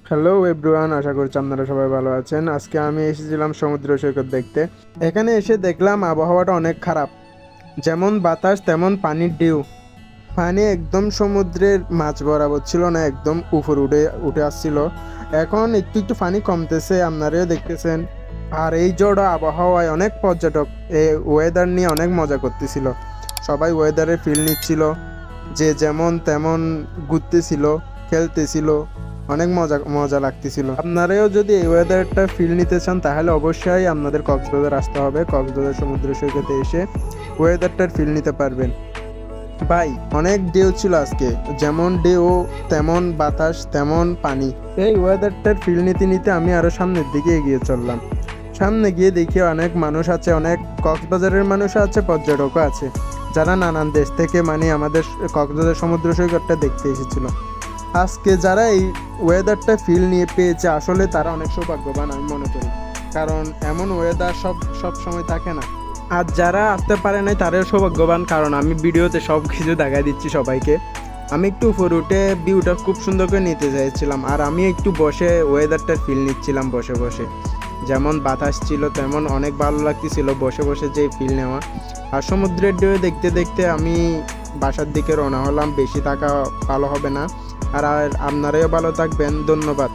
Hello everyone, আশা করছি আপনারা সবাই ভালো আছেন। আজকে আমি এসেছিলাম সমুদ্র সৈকত দেখতে। এখানে এসে দেখলাম আবহাওয়াটা অনেক খারাপ। যেমন বাতাস তেমন পানির ঢেউ। পানি একদম সমুদ্রের মাঝ বরাবর ছিল না, একদম উপর উঠে উঠে আসছিল। এখন একটু একটু পানি কমতেছে, আপনারাও দেখতেছেন। আর এই জড়ো আবহাওয়ায় অনেক পর্যটক এই ওয়েদার নিয়ে অনেক মজা করতেছিল। সবাই ওয়েদারের ফিল নিচ্ছিল, যে যেমন তেমন ঘুরতেছিল, খেলতেছিল। অনেক মজা মজা লাগতেছিল। আপনারাও যদি এই ওয়েদারটা ফিল নিতে চান তাহলে অবশ্যই আপনাদের কক্সবাজার আসতে হবে। কক্সবাজার সমুদ্র সৈকতে এসে ওয়েদারটার ফিল নিতে পারবেন। ভাই, অনেক ঢেউ ছিল আজকে। যেমন ঢেউ তেমন বাতাস তেমন পানি। এই ওয়েদারটার ফিল নিতে নিতে আমি আরো সামনের দিকে এগিয়ে চললাম। সামনে গিয়ে দেখি অনেক মানুষ আছে, অনেক কক্সবাজারের মানুষ আছে, পর্যটকও আছে, যারা নানান দেশ থেকে আমাদের কক্সবাজার সমুদ্র সৈকতটা দেখতে এসেছিল। আজকে যারা এই ওয়েদারটা ফিল নিয়ে পেয়েছে আসলে তারা অনেক সৌভাগ্যবান আমি মনে করি। কারণ এমন ওয়েদার সব সব সময় থাকে না। আর যারা আসতে পারে নাই তারাও সৌভাগ্যবান, কারণ আমি ভিডিওতে সব কিছু দেখা দিচ্ছি সবাইকে। আমি একটু উপরে উঠে ভিউটা খুব সুন্দর করে নিতে চাইছিলাম, আর আমি একটু বসে ওয়েদারটার ফিল নিচ্ছিলাম বসে বসে। যেমন বাতাস ছিল তেমন অনেক ভালো লাগতেছিল বসে বসে যে ফিল নেওয়া। আর সমুদ্রের ঢেউ দেখতে দেখতে আমি বাসার দিকে রওনা হলাম। বেশি থাকা ভালো হবে না। আর আপনারাও ভালো থাকবেন। ধন্যবাদ।